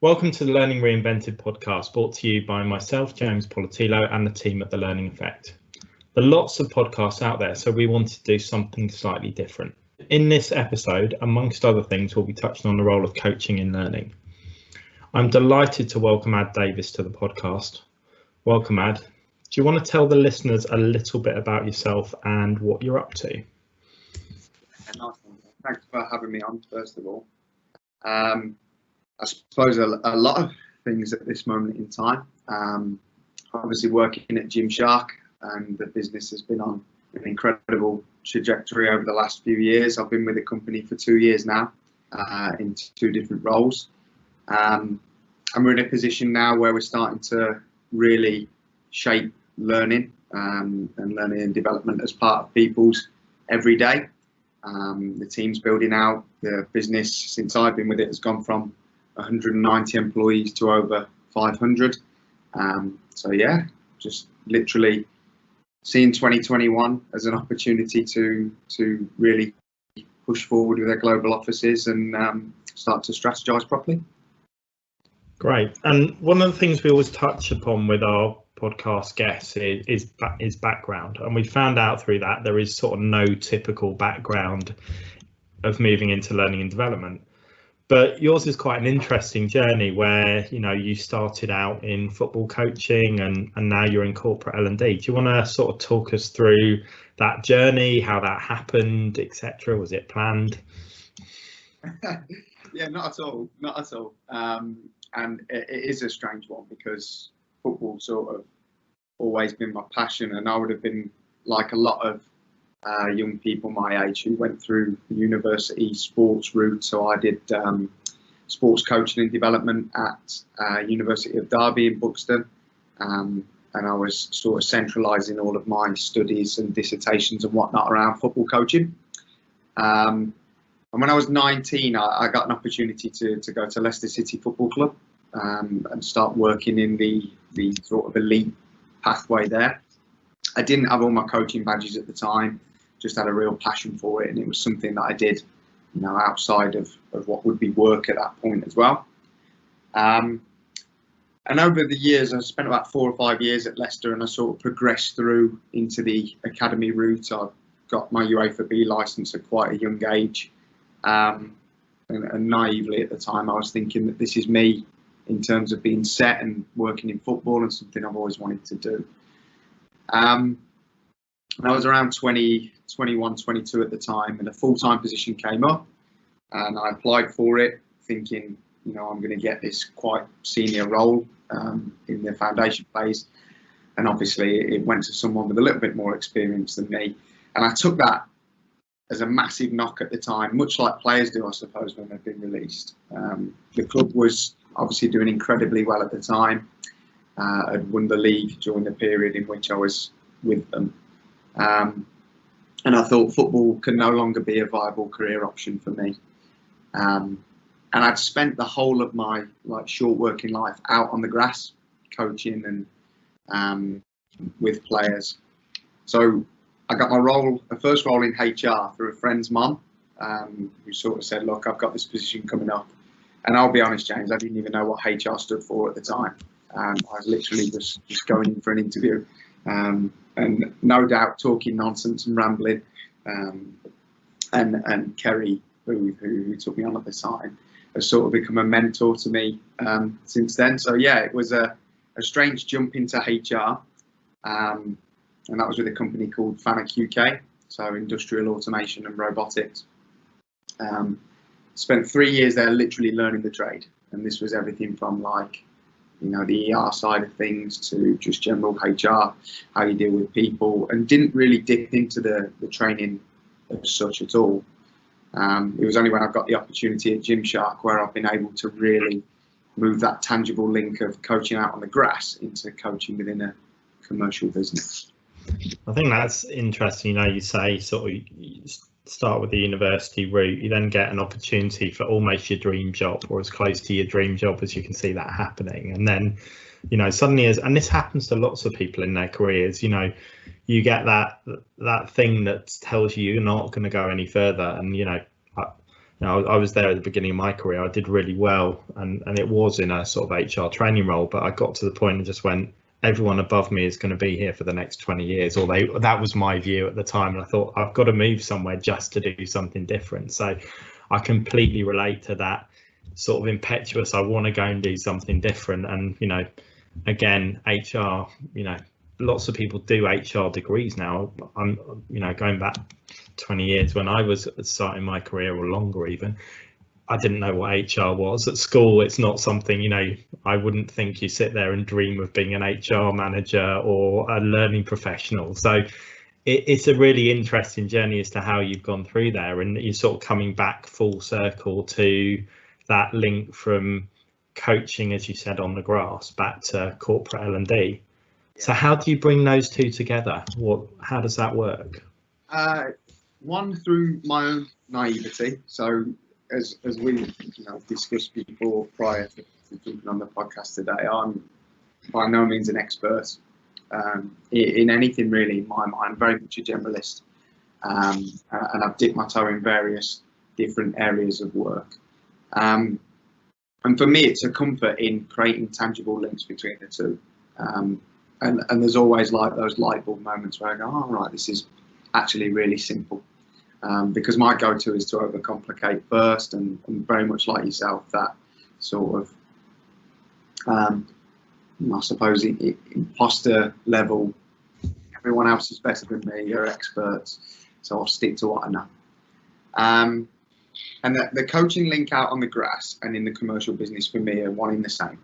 Welcome to the Learning Reinvented Podcast, brought to you by myself, James Poletyllo, and the team at the Learning Effect. There are lots of podcasts out there, so we wanted to do something slightly different. In this episode, amongst other things, we'll be touching on the role of coaching in learning. I'm delighted to welcome Ad Davies to the podcast. Welcome, Ad. Do you want to tell the listeners a little bit about yourself and what you're up to? Thanks for having me on, first of all. I suppose a lot of things at this moment in time. Obviously working at Gymshark, and the business has been on an incredible trajectory over the last few years. I've been with the company for 2 years now, in 2 different roles. And we're in a position now where we're starting to really shape learning and learning and development as part of people's every day. The team's building out. The business, since I've been with it, has gone from 190 employees to over 500. So yeah, just literally seeing 2021 as an opportunity to really push forward with their global offices and start to strategize properly. Great. And one of the things we always touch upon with our podcast guests is background, and we found out through that there is sort of no typical background of moving into learning and development. But yours is quite an interesting journey where, you know, you started out in football coaching and now you're in corporate L&D. Do you want to sort of talk us through that journey, how that happened, etc.? Was it planned? Yeah, not at all. And it is a strange one because football sort of always been my passion, and I would have been like a lot of young people my age who went through the university sports route. So I did sports coaching and development at University of Derby in Buxton, and I was sort of centralising all of my studies and dissertations and whatnot around football coaching. And when I was 19, I got an opportunity to go to Leicester City Football Club and start working in the sort of elite pathway there. I didn't have all my coaching badges at the time, just had a real passion for it, and it was something that I did, you know, outside of what would be work at that point as well. And over the years, I spent about 4 or 5 years at Leicester, and I sort of progressed through into the academy route. I got my UEFA B licence at quite a young age, and naively at the time, I was thinking that this is me in terms of being set and working in football, and something I've always wanted to do. And I was around 20, 21, 22 at the time, and a full-time position came up, and I applied for it thinking, you know, I'm going to get this quite senior role in the foundation phase. And obviously it went to someone with a little bit more experience than me. And I took that as a massive knock at the time, much like players do, I suppose, when they've been released. The club was obviously doing incredibly well at the time. I'd won the league during the period in which I was with them. And I thought football could no longer be a viable career option for me. And I'd spent the whole of my short working life out on the grass, coaching and with players. So I got my first role in HR through a friend's mum, who sort of said, look, I've got this position coming up. And I'll be honest, James, I didn't even know what HR stood for at the time. I was literally just going in for an interview. And no doubt talking nonsense and rambling. And Kerry, who took me on at the time, has sort of become a mentor to me since then. So yeah, it was a strange jump into HR. And that was with a company called Fanuc UK, so industrial automation and robotics. Spent 3 years there literally learning the trade. And this was everything from the ER side of things to just general HR, how you deal with people, and didn't really dip into the training as such at all. It was only when I got the opportunity at Gymshark where I've been able to really move that tangible link of coaching out on the grass into coaching within a commercial business. I think that's interesting. You know, you say sort of you start with the university route, you then get an opportunity for almost your dream job or as close to your dream job as you can see that happening. And then, you know, suddenly, and this happens to lots of people in their careers, you know, you get that thing that tells you you're not going to go any further. And, you know, I was there at the beginning of my career. I did really well, and it was in a sort of HR training role, but I got to the point and just went, everyone above me is going to be here for the next 20 years, or that was my view at the time, and I thought, I've got to move somewhere just to do something different. So I completely relate to that sort of impetuous, I want to go and do something different. And again, HR, lots of people do HR degrees now. I'm going back 20 years when I was starting my career, or longer even, I didn't know what HR was at school. It's not something, I wouldn't think you sit there and dream of being an HR manager or a learning professional. So it's a really interesting journey as to how you've gone through there, and you're sort of coming back full circle to that link from coaching, as you said, on the grass back to corporate L&D. So how do you bring those two together? How does that work? One, through my own naivety. So as we discussed before prior to jumping on the podcast today, I'm by no means an expert in anything really in my mind, very much a generalist, and I've dipped my toe in various different areas of work. And for me, it's a comfort in creating tangible links between the two. And there's always like those light bulb moments where I go, oh, right, this is actually really simple. Because my go-to is to overcomplicate first, and very much like yourself, that sort of, I suppose, imposter level. Everyone else is better than me, you're experts, so I'll stick to what I know. And the coaching link out on the grass and in the commercial business for me are one in the same.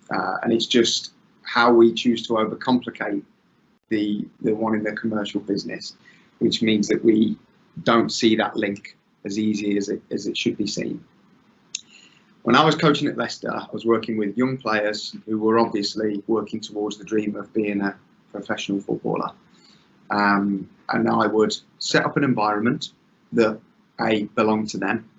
And it's just how we choose to overcomplicate the one in the commercial business, which means that we don't see that link as easy as it should be seen. When I was coaching at Leicester, I was working with young players who were obviously working towards the dream of being a professional footballer. And I would set up an environment that belonged to them.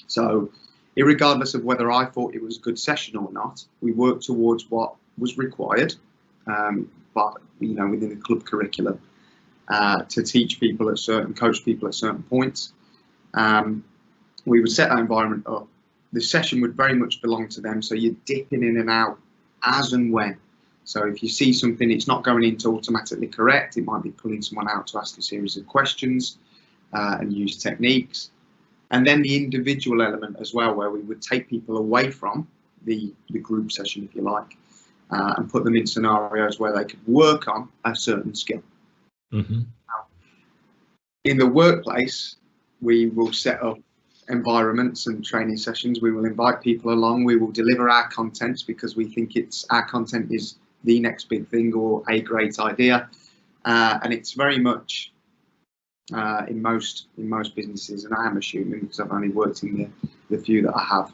So irregardless of whether I thought it was a good session or not, we worked towards what was required, but within the club curriculum, to teach people coach people at certain points. We would set that environment up. The session would very much belong to them, so you're dipping in and out as and when. So if you see something, it's not going in to automatically correct. It might be pulling someone out to ask a series of questions and use techniques. And then the individual element as well, where we would take people away from the group session, if you like, and put them in scenarios where they could work on a certain skill. Mm-hmm. In the workplace, we will set up environments and training sessions. We will invite people along. We will deliver our content because we think our content is the next big thing or a great idea. And it's very much in most businesses, and I am assuming because I've only worked in the few that I have,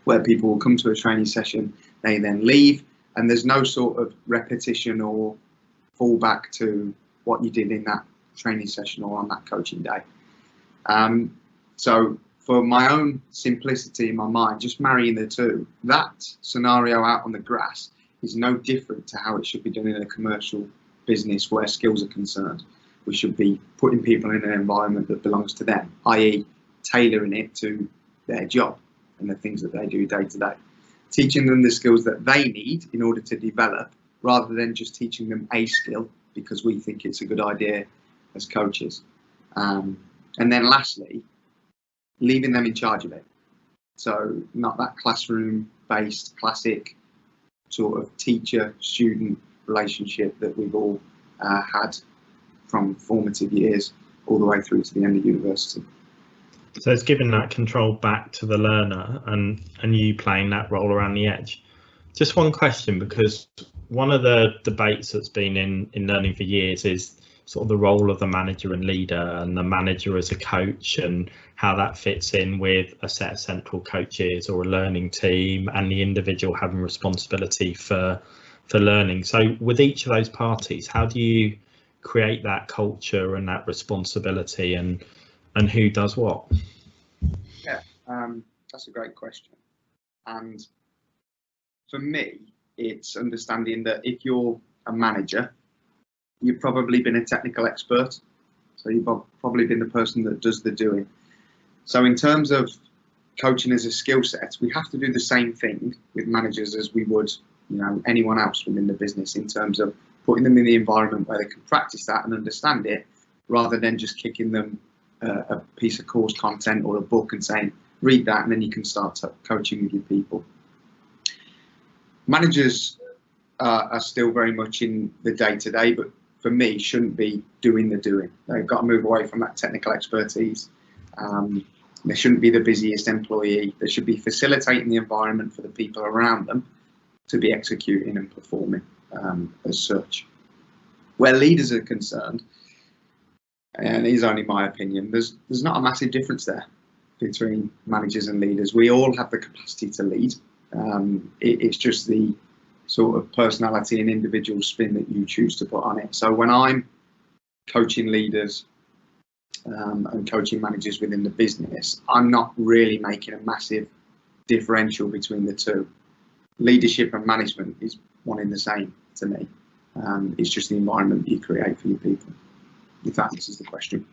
where people will come to a training session, they then leave, and there's no sort of repetition or fallback to what you did in that training session or on that coaching day. So for my own simplicity in my mind, just marrying the two, that scenario out on the grass is no different to how it should be done in a commercial business where skills are concerned. We should be putting people in an environment that belongs to them, i.e. tailoring it to their job and the things that they do day to day. Teaching them the skills that they need in order to develop, rather than just teaching them a skill because we think it's a good idea as coaches. And then lastly, leaving them in charge of it. So not that classroom-based classic sort of teacher-student relationship that we've all had from formative years all the way through to the end of university. So it's giving that control back to the learner and you playing that role around the edge. Just one question, because one of the debates that's been in learning for years is sort of the role of the manager and leader, and the manager as a coach, and how that fits in with a set of central coaches or a learning team, and the individual having responsibility for learning. So with each of those parties, how do you create that culture and that responsibility, and who does what? Yeah, that's a great question. And for me, it's understanding that if you're a manager, you've probably been a technical expert. So you've probably been the person that does the doing. So in terms of coaching as a skill set, we have to do the same thing with managers as we would, anyone else within the business, in terms of putting them in the environment where they can practice that and understand it, rather than just kicking them a piece of course content or a book and saying, read that and then you can start coaching with your people. Managers are still very much in the day-to-day, but for me, shouldn't be doing the doing. They've got to move away from that technical expertise. They shouldn't be the busiest employee. They should be facilitating the environment for the people around them to be executing and performing as such. Where leaders are concerned, and it is only my opinion, there's not a massive difference there between managers and leaders. We all have the capacity to lead. It's just the sort of personality and individual spin that you choose to put on it. So when I'm coaching leaders and coaching managers within the business, I'm not really making a massive differential between the two. Leadership and management is one in the same to me. It's just the environment you create for your people, if that answers the question.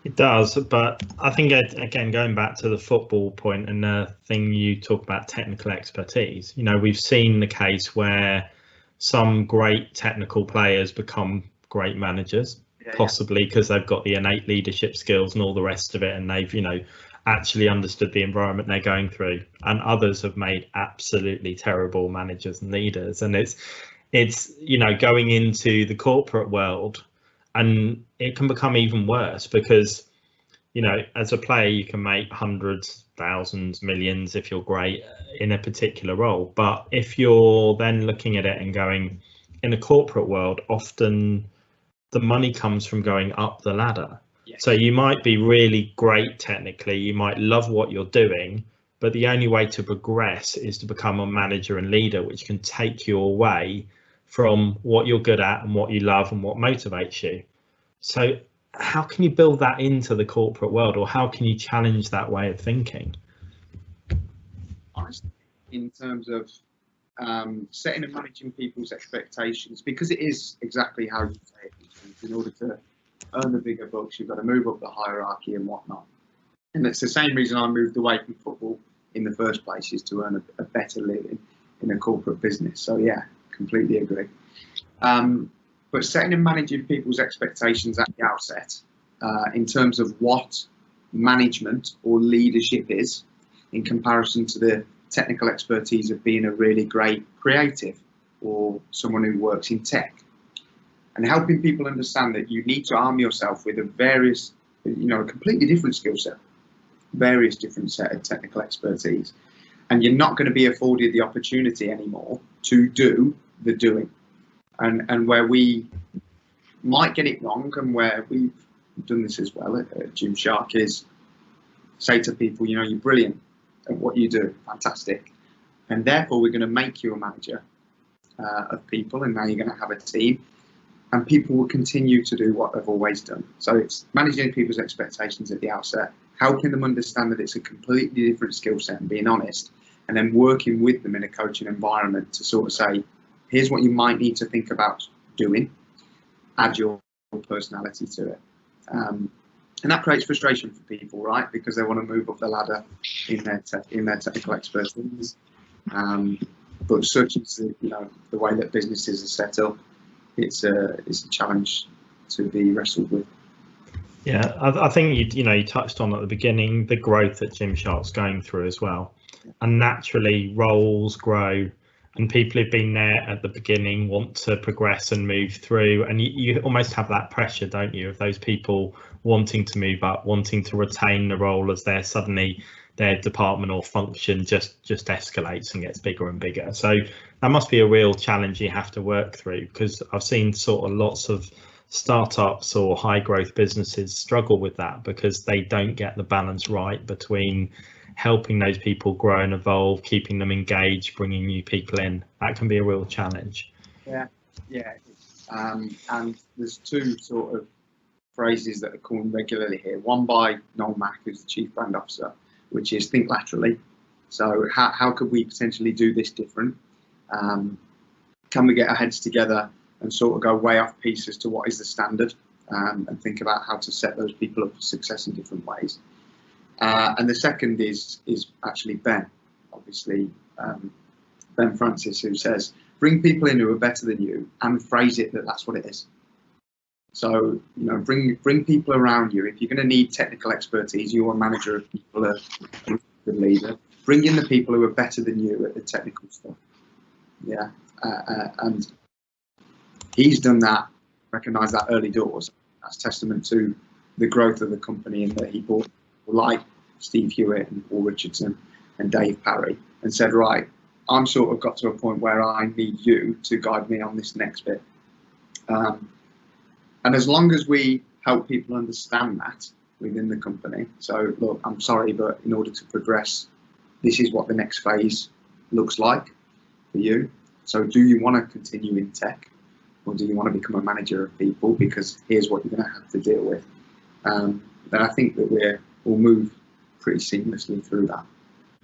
It does, but I think, again, going back to the football point and the thing you talk about, technical expertise, we've seen the case where some great technical players become great managers, possibly because they've got the innate leadership skills and all the rest of it, and they've, actually understood the environment they're going through, and others have made absolutely terrible managers and leaders. And it's going into the corporate world, and it can become even worse because, as a player, you can make hundreds, thousands, millions if you're great in a particular role. But if you're then looking at it and going, in a corporate world, often the money comes from going up the ladder. Yes. So you might be really great technically, you might love what you're doing, but the only way to progress is to become a manager and leader, which can take you away from what you're good at and what you love and what motivates you. So how can you build that into the corporate world, or how can you challenge that way of thinking? Honestly, in terms of setting and managing people's expectations, because it is exactly how you say it. In order to earn the bigger bucks, you've got to move up the hierarchy and whatnot. And it's the same reason I moved away from football in the first place, is to earn a better living in a corporate business. So yeah, completely agree. But setting and managing people's expectations at the outset, in terms of what management or leadership is in comparison to the technical expertise of being a really great creative or someone who works in tech, and helping people understand that you need to arm yourself with a completely different skill set, various different set of technical expertise, and you're not going to be afforded the opportunity anymore to do the doing. And where we might get it wrong, and where we've done this as well at Gymshark, is say to people, you're brilliant at what you do, fantastic, and therefore we're going to make you a manager of people, and now you're going to have a team, and people will continue to do what they've always done. So it's managing people's expectations at the outset, helping them understand that it's a completely different skill set and being honest, and then working with them in a coaching environment to sort of say, here's what you might need to think about doing, add your personality to it. And that creates frustration for people, right? Because they want to move up the ladder in their technical expertise. But such is the way that businesses are set up. It's a challenge to be wrestled with. Yeah, I think you touched on at the beginning the growth that Gymshark's going through as well, and naturally roles grow, and people who've been there at the beginning want to progress and move through, and you almost have that pressure, don't you, of those people wanting to move up, wanting to retain the role as their department or function just escalates and gets bigger and bigger. So that must be a real challenge you have to work through, because I've seen sort of lots of startups or high growth businesses struggle with that because they don't get the balance right between helping those people grow and evolve, keeping them engaged, bringing new people in. That can be a real challenge. Yeah. And there's two sort of phrases that are coined regularly here. One by Noel Mack, who's the Chief Brand Officer, which is think laterally. So how could we potentially do this different? Can we get our heads together and sort of go way off piece as to what is the standard, and think about how to set those people up for success in different ways? And the second is actually Ben, obviously, Ben Francis, who says, bring people in who are better than you and phrase it that's what it is. So, bring people around you. If you're going to need technical expertise, you're a manager of people, a good leader. Bring in the people who are better than you at the technical stuff. Yeah, and he's done that, recognised that early doors. That's testament to the growth of the company, in that he brought people like Steve Hewitt and Paul Richardson and Dave Parry and said, right, I'm sort of got to a point where I need you to guide me on this next bit. And as long as we help people understand that within the company, so look, I'm sorry, but in order to progress, this is what the next phase looks like for you. So do you want to continue in tech, or do you want to become a manager of people? Because here's what you're going to have to deal with. Then I think that we'll move pretty seamlessly through that.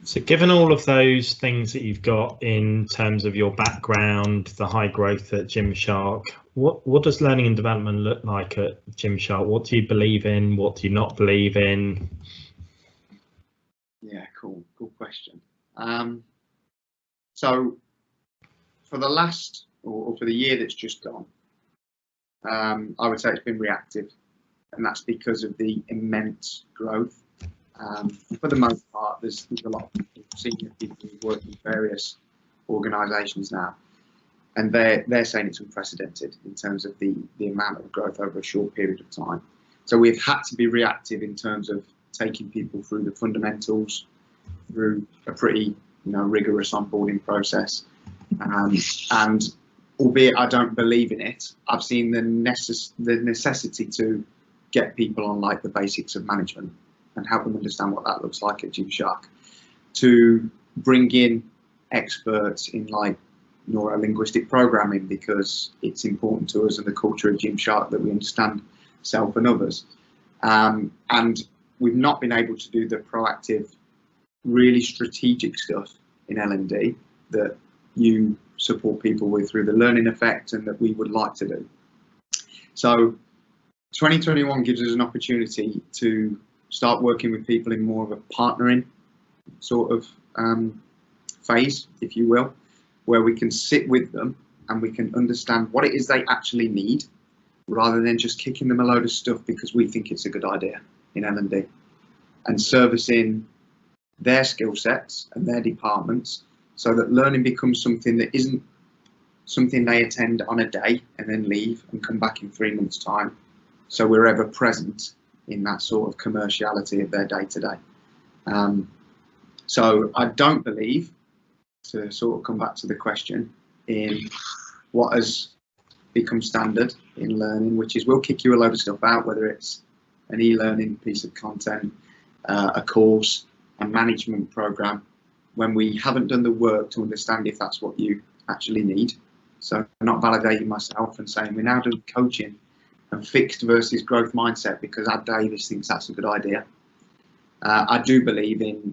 So given all of those things that you've got in terms of your background, the high growth at Gymshark, what does learning and development look like at Gymshark? What do you believe in? What do you not believe in? Yeah, cool question. So for the last, or for the year that's just gone, I would say it's been reactive, and that's because of the immense growth. For the most part, there's a lot of people, senior people who work in various organisations now, and they're saying it's unprecedented in terms of the amount of growth over a short period of time. So we've had to be reactive in terms of taking people through the fundamentals, through a pretty rigorous onboarding process, and albeit I don't believe in it, I've seen the necessity to get people on like the basics of management and help them understand what that looks like at Gymshark, to bring in experts in like neuro-linguistic programming, because it's important to us and the culture of Gymshark that we understand self and others. And we've not been able to do the proactive, really strategic stuff in L&D that you support people with through the learning effect and that we would like to do. So 2021 gives us an opportunity to start working with people in more of a partnering sort of phase, if you will, where we can sit with them and we can understand what it is they actually need, rather than just kicking them a load of stuff because we think it's a good idea in L&D, and servicing their skill sets and their departments, so that learning becomes something that isn't something they attend on a day and then leave and come back in 3 months' time. So we're ever present in that sort of commerciality of their day-to-day. So I don't believe, to sort of come back to the question, in what has become standard in learning, which is we'll kick you a load of stuff out, whether it's an e-learning piece of content, a course, a management program, when we haven't done the work to understand if that's what you actually need. So I'm not validating myself and saying we're now doing coaching and fixed versus growth mindset because Ad Davies thinks that's a good idea. I do believe in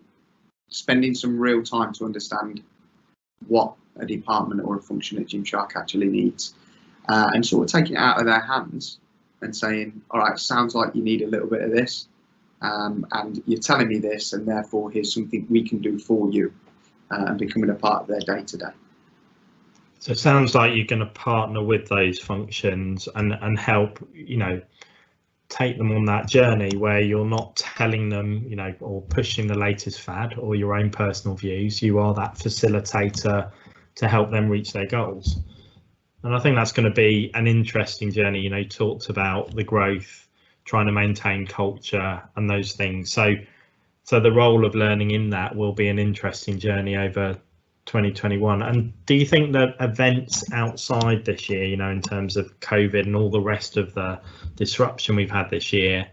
spending some real time to understand what a department or a function at Gymshark actually needs, and sort of taking it out of their hands and saying, all right, sounds like you need a little bit of this, and you're telling me this, and therefore here's something we can do for you, and becoming a part of their day-to-day. So it sounds like you're going to partner with those functions and help, take them on that journey where you're not telling them, or pushing the latest fad or your own personal views. You are that facilitator to help them reach their goals. And I think that's going to be an interesting journey. You talked about the growth, trying to maintain culture and those things. So the role of learning in that will be an interesting journey over 2021. And do you think that events outside this year, in terms of COVID and all the rest of the disruption we've had this year,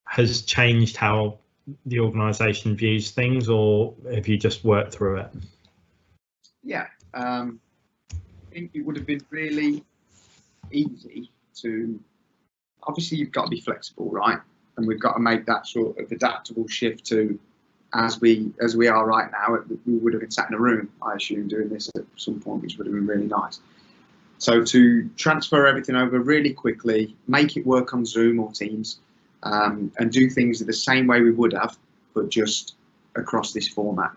has changed how the organisation views things, or have you just worked through it? Yeah, I think it would have been really easy to, obviously you've got to be flexible, right? And we've got to make that sort of adaptable shift to, as we are right now, we would have been sat in a room, I assume, doing this at some point, which would have been really nice. So to transfer everything over really quickly, make it work on Zoom or Teams, and do things the same way we would have but just across this format.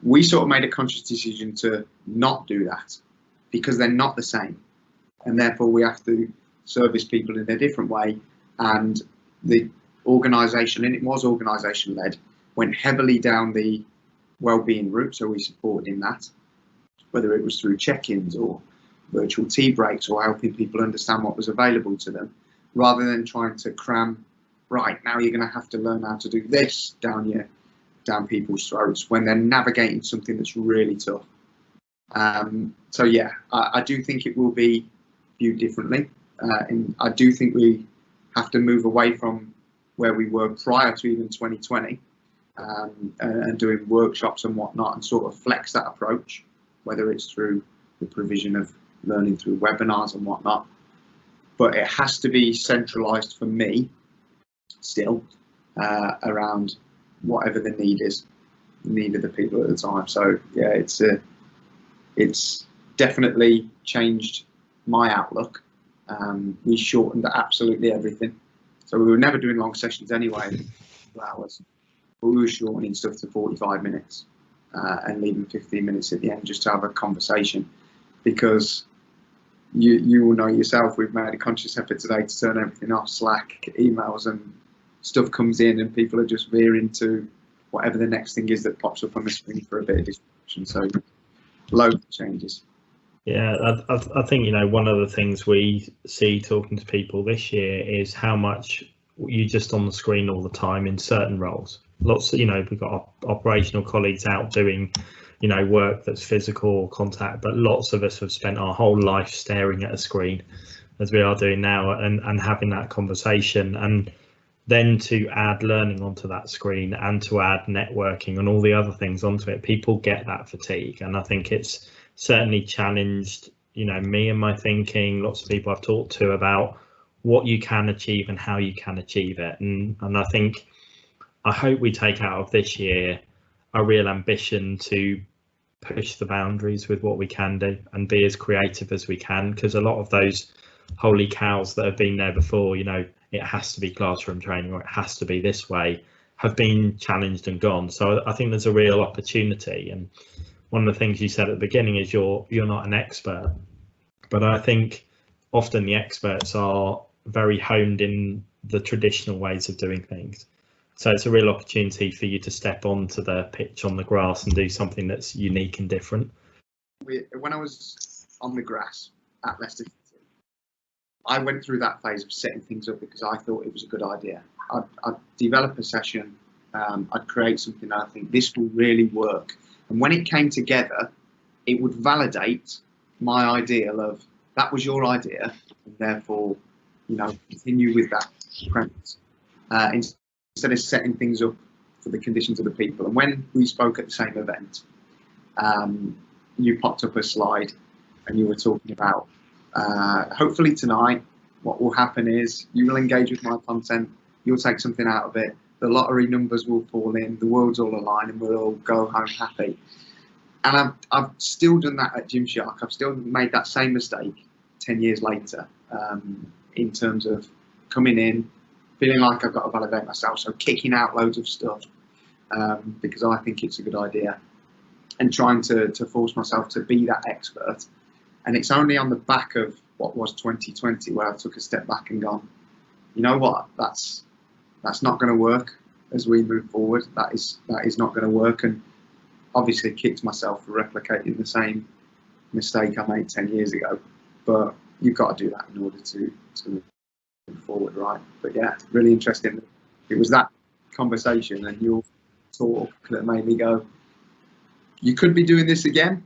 We sort of made a conscious decision to not do that because they're not the same, and therefore we have to service people in a different way. And the organisation, and it was organisation led, went heavily down the wellbeing route, so we supported in that, whether it was through check-ins or virtual tea breaks or helping people understand what was available to them, rather than trying to cram, right, now you're going to have to learn how to do this down people's throats when they're navigating something that's really tough. So yeah, I do think it will be viewed differently, and I do think we have to move away from where we were prior to even 2020, and doing workshops and whatnot, and sort of flex that approach, whether it's through the provision of learning through webinars and whatnot. But it has to be centralized for me still, around whatever the need is, the need of the people at the time. So yeah, it's definitely changed my outlook. We shortened absolutely everything. So we were never doing long sessions anyway, 2 hours, but we were shortening stuff to 45 minutes and leaving 15 minutes at the end just to have a conversation, because you will know yourself, we've made a conscious effort today to turn everything off. Slack, emails and stuff comes in and people are just veering to whatever the next thing is that pops up on the screen for a bit of distraction. So loads of changes. Yeah, I think, you know, one of the things we see talking to people this year is how much you're just on the screen all the time in certain roles. Lots of, you know, we've got operational colleagues out doing, you know, work that's physical contact, but lots of us have spent our whole life staring at a screen, as we are doing now, and having that conversation. And then to add learning onto that screen and to add networking and all the other things onto it, people get that fatigue. And I think it's certainly challenged, you know, me and my thinking, lots of people I've talked to about what you can achieve and how you can achieve it. And I hope we take out of this year a real ambition to push the boundaries with what we can do and be as creative as we can, because a lot of those holy cows that have been there before, you know, it has to be classroom training or it has to be this way, have been challenged and gone. So I think there's a real opportunity. And one of the things you said at the beginning is you're not an expert, but I think often the experts are very honed in the traditional ways of doing things. So it's a real opportunity for you to step onto the pitch on the grass and do something that's unique and different. When I was on the grass at Leicester City, I went through that phase of setting things up because I thought it was a good idea. I'd develop a session, I'd create something that I think this will really work. And when it came together, it would validate my ideal of that was your idea, and therefore, you know, continue with that premise. Instead of setting things up for the conditions of the people. And when we spoke at the same event, you popped up a slide and you were talking about, hopefully tonight, what will happen is you will engage with my content, you'll take something out of it, the lottery numbers will fall in, the world's all aligned, and we'll all go home happy. And I've still done that at Gymshark. I've still made that same mistake 10 years later, in terms of coming in, feeling like I've got to validate myself, so kicking out loads of stuff because I think it's a good idea, and trying to force myself to be that expert. And it's only on the back of what was 2020 where I took a step back and gone, you know what, that's not going to work as we move forward. That is not going to work, and obviously kicked myself for replicating the same mistake I made 10 years ago. But you've got to do that in order to move forward, right? But yeah, really interesting. It was that conversation and your talk that made me go, you could be doing this again.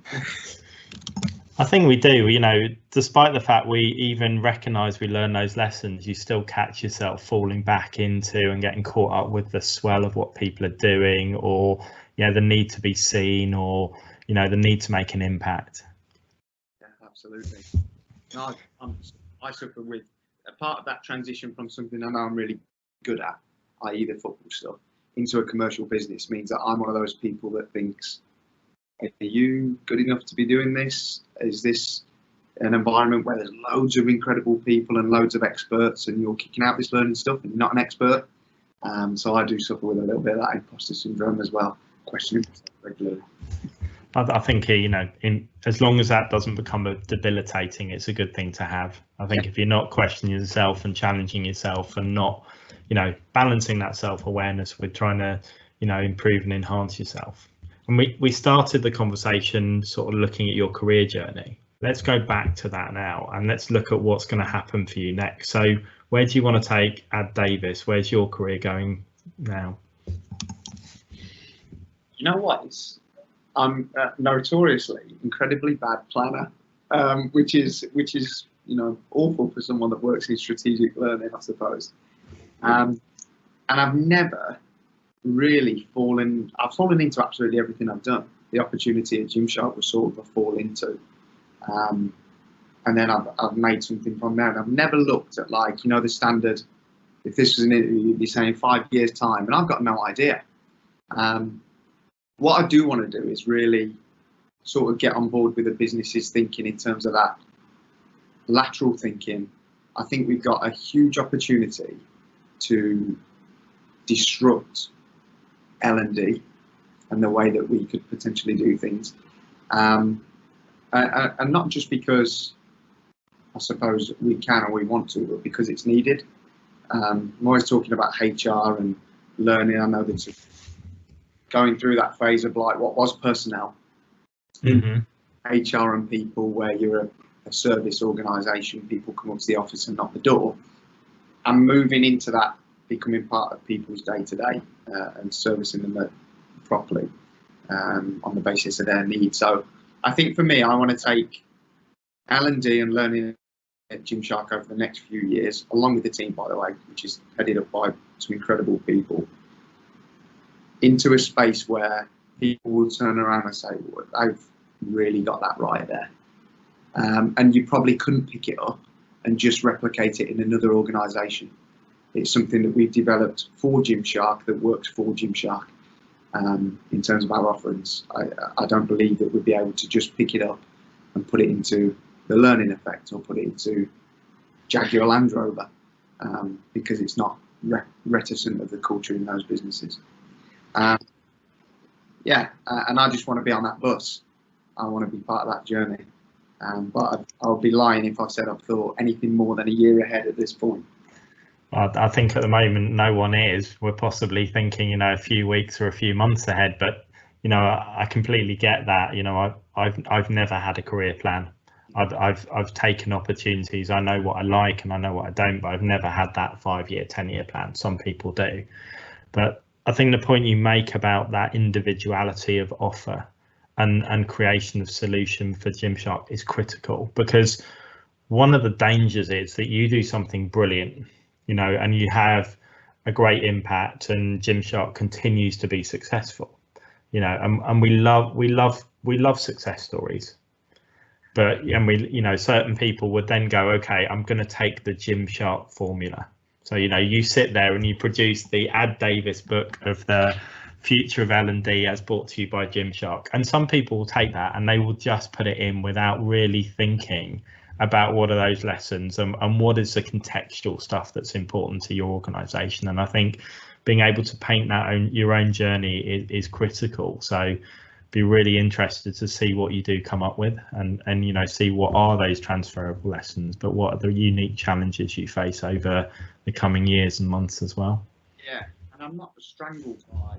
I think we do, you know, despite the fact we even recognise we learn those lessons, you still catch yourself falling back into and getting caught up with the swell of what people are doing, or, you know, the need to be seen, or, you know, the need to make an impact. Yeah, absolutely. No, I suffer with a part of that transition from something I know I'm really good at, i.e. the football stuff, into a commercial business means that I'm one of those people that thinks, are you good enough to be doing this? Is this an environment where there's loads of incredible people and loads of experts and you're kicking out this learning stuff and you're not an expert? So I do suffer with a little bit of that imposter syndrome as well, questioning myself regularly. I think, as long as that doesn't become debilitating, it's a good thing to have. I think if you're not questioning yourself and challenging yourself and not, balancing that self-awareness with trying to, improve and enhance yourself. And we started the conversation sort of looking at your career journey. Let's go back to that now and let's look at what's going to happen for you next. So where do you want to take Ad Davies? Where's your career going now? You know what? I'm notoriously incredibly bad planner, which is awful for someone that works in strategic learning, I suppose. And I've never really I've fallen into absolutely everything I've done. The opportunity at Gymshark was sort of a fall into, and then I've made something from there. And I've never looked at the standard. If this was an interview, you'd be saying 5 years time, and I've got no idea. What I do want to do is really sort of get on board with the business's thinking in terms of that lateral thinking. I think we've got a huge opportunity to disrupt L&D and the way that we could potentially do things. And not just because I suppose we can or we want to, but because it's needed. I'm always talking about HR and learning. I know that going through that phase of what was personnel, HR and people, where you're a service organisation, people come up to the office and knock the door, and moving into that, becoming part of people's day-to-day and servicing them properly on the basis of their needs. So I think for me, I want to take L&D and learning at Gymshark over the next few years, along with the team, by the way, which is headed up by some incredible people, into a space where people will turn around and say, well, I've really got that right there. And you probably couldn't pick it up and just replicate it in another organisation. It's something that we've developed for Gymshark that works for Gymshark in terms of our offerings. I don't believe that we'd be able to just pick it up and put it into the Learning Effect or put it into Jaguar Land Rover because it's not reticent of the culture in those businesses. And I just want to be on that bus. I want to be part of that journey. But I'll be lying if I said I've thought anything more than a year ahead at this point. I think at the moment no one is. We're possibly thinking, a few weeks or a few months ahead. But I completely get that. I've never had a career plan. I've taken opportunities. I know what I like and I know what I don't, but I've never had that 5-year, 10-year plan. Some people do, but I think the point you make about that individuality of offer and creation of solution for Gymshark is critical, because one of the dangers is that you do something brilliant, and you have a great impact, and Gymshark continues to be successful, and we love success stories. But certain people would then go, okay, I'm going to take the Gymshark formula. So, you sit there and you produce the Ad Davies book of the future of L&D as brought to you by Gymshark. And some people will take that and they will just put it in without really thinking about what are those lessons and what is the contextual stuff that's important to your organisation. And I think being able to paint your own journey is critical. So be really interested to see what you do come up with and see what are those transferable lessons, but what are the unique challenges you face over the coming years and months as well. Yeah, and I'm not strangled by,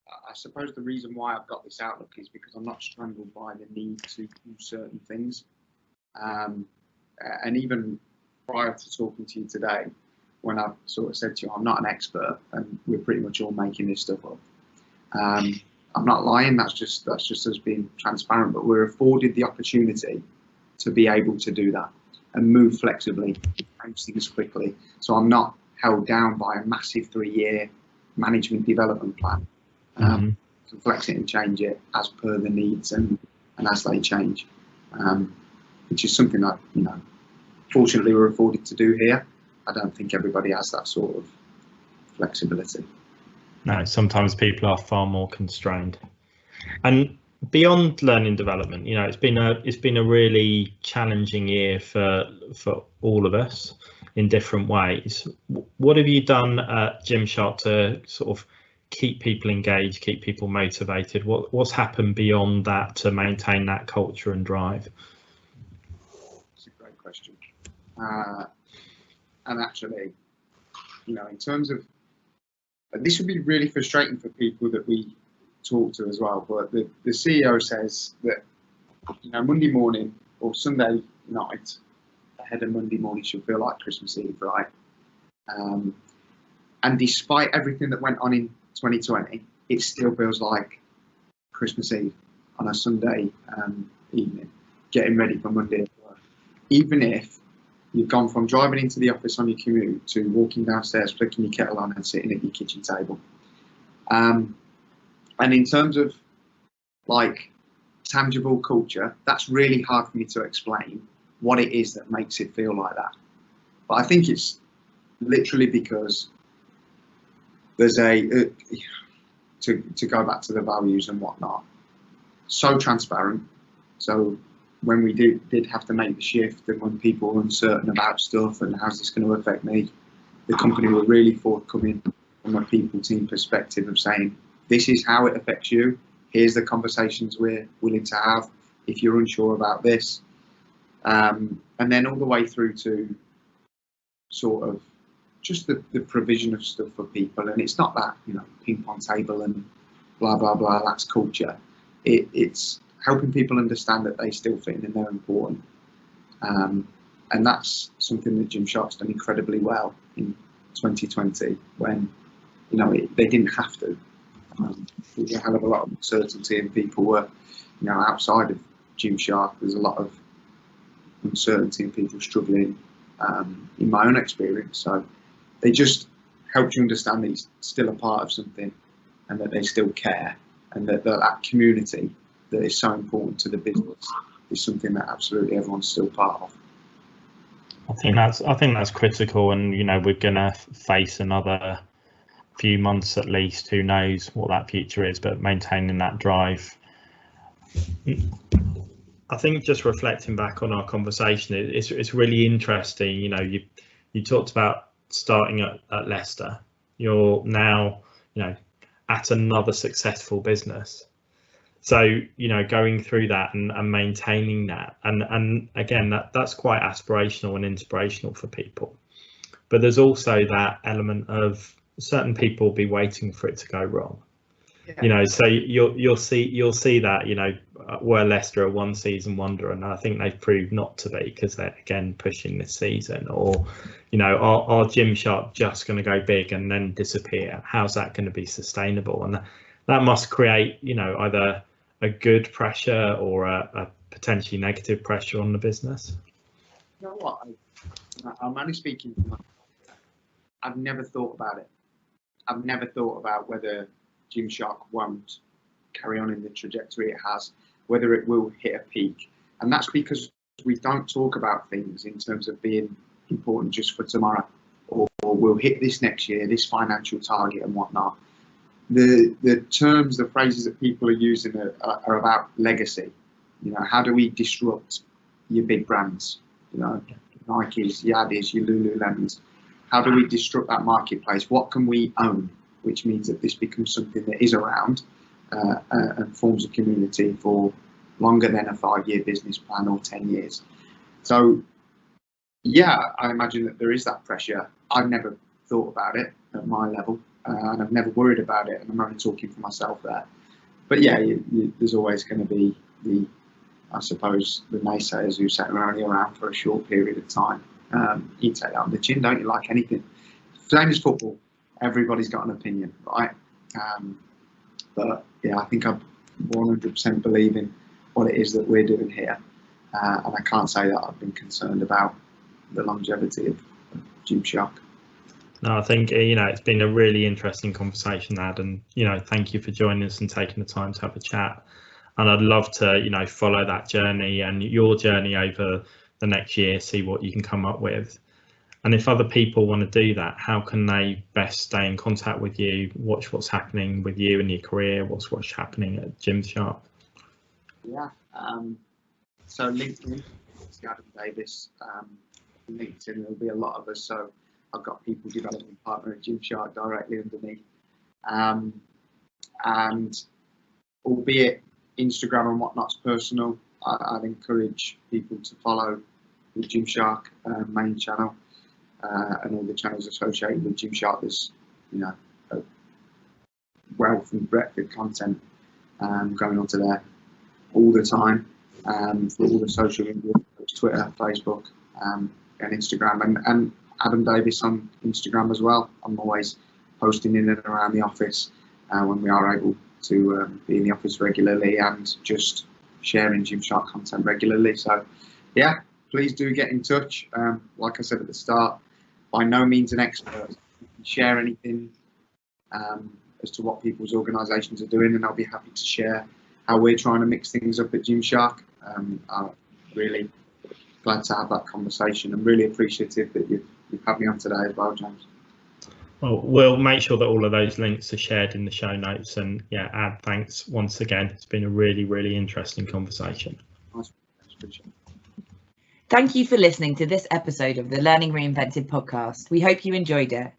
I suppose the reason why I've got this outlook is because I'm not strangled by the need to do certain things. And even prior to talking to you today, when I've sort of said to you, I'm not an expert and we're pretty much all making this stuff up. I'm not lying, that's just us being transparent, but we're afforded the opportunity to be able to do that and move flexibly, change things quickly. So I'm not held down by a massive 3-year management development plan. To flex it and change it as per the needs and as they change, which is something that, fortunately we're afforded to do here. I don't think everybody has that sort of flexibility. No, sometimes people are far more constrained. And beyond learning development, it's been a really challenging year for all of us. in different ways. What have you done at Gymshark to sort of keep people engaged, keep people motivated? What's happened beyond that to maintain that culture and drive? It's a great question. And actually, in terms of, this would be really frustrating for people that we talk to as well, but the CEO says that, Monday morning or Sunday night, ahead of Monday morning, she'll feel like Christmas Eve, right? And despite everything that went on in 2020, it still feels like Christmas Eve on a Sunday evening, getting ready for Monday. Even if you've gone from driving into the office on your commute to walking downstairs, flicking your kettle on and sitting at your kitchen table. And in terms of like tangible culture, that's really hard for me to explain what it is that makes it feel like that. But I think it's literally because there's to go back to the values and whatnot, so transparent. So when we did have to make the shift, and when people were uncertain about stuff and how's this going to affect me, the company were really forthcoming from a people team perspective of saying, this is how it affects you. Here's the conversations we're willing to have if you're unsure about this. And then all the way through to sort of just the provision of stuff for people. And it's not that, ping pong table and blah, blah, blah, that's culture. It's helping people understand that they still fit in and they're important. And that's something that Gymshark's done incredibly well in 2020 when, they didn't have to. There's a hell of a lot of uncertainty and people were, outside of Gymshark, there's a lot of uncertainty and people struggling in my own experience. So they just helped you understand that you're still a part of something and that they still care, and that community that is so important to the business is something that absolutely everyone's still part of. I think that's critical, and we're gonna face another few months at least. Who knows what that future is, but maintaining that drive. I think just reflecting back on our conversation, it's really interesting. You talked about starting at Leicester. You're now at another successful business. So going through that and maintaining that, and again that's quite aspirational and inspirational for people. But there's also that element of certain people will be waiting for it to go wrong. Yeah. So you'll see that were Leicester a one season wonder, and I think they've proved not to be, because they're again pushing this season. Or are Gymshark just going to go big and then disappear? How's that going to be sustainable? And that must create either a good pressure or a potentially negative pressure on the business. You know what? I'm only speaking for myself. I've never thought about it. I've never thought about whether Gymshark won't carry on in the trajectory it has, whether it will hit a peak. And that's because we don't talk about things in terms of being important just for tomorrow, or we'll hit this next year, this financial target and whatnot. The terms, the phrases that people are using are about legacy. How do we disrupt your big brands? Nike's, your Addies, your Lululemons. How do we disrupt that marketplace? What can we own? Which means that this becomes something that is around and forms a community for longer than a 5-year business plan or 10 years. So, yeah, I imagine that there is that pressure. I've never thought about it at my level, and I've never worried about it, and I'm only talking for myself there. But yeah, there's always going to be the naysayers who say we're only around for a short period of time. You take that on the chin, don't you? Like anything. Same as football. Everybody's got an opinion, right? But yeah, I think I 100% believe in what it is that we're doing here, and I can't say that I've been concerned about the longevity of Gymshark. No, I think it's been a really interesting conversation, Ad, and thank you for joining us and taking the time to have a chat. And I'd love to follow that journey and your journey over the next year, see what you can come up with. And if other people want to do that, how can they best stay in contact with you, watch what's happening with you in your career, what's happening at Gymshark? Yeah, so LinkedIn, it's Ad Davies. LinkedIn, there'll be a lot of us. So I've got people development partner at Gymshark directly underneath. And albeit Instagram and whatnot's personal, I'd encourage people to follow the Gymshark main channel and all the channels associated with Gymshark. There's, you know, a wealth and breadth of content going onto there all the time for all the social media, Twitter, Facebook, and Instagram, and Adam Davies on Instagram as well. I'm always posting in and around the office when we are able to be in the office regularly and just sharing Gymshark content regularly. So yeah, please do get in touch. Like I said at the start, by no means an expert. You can share anything as to what people's organisations are doing, and I'll be happy to share how we're trying to mix things up at Gymshark. I'm really glad to have that conversation. I'm really appreciative that you've had me on today as well, James. Well, we'll make sure that all of those links are shared in the show notes. And yeah, Ad, thanks once again. It's been a really, really interesting conversation. Nice. Thank you for listening to this episode of the Learning Reinvented podcast. We hope you enjoyed it.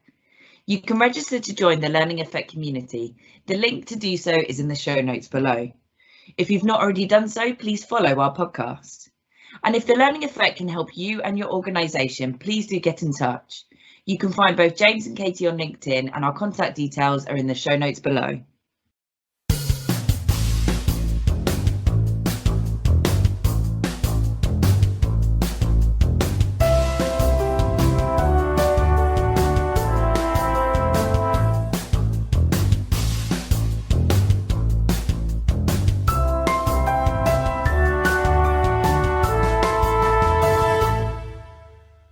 You can register to join the Learning Effect community. The link to do so is in the show notes below. If you've not already done so, please follow our podcast. And if the Learning Effect can help you and your organisation, please do get in touch. You can find both James and Katie on LinkedIn, and our contact details are in the show notes below.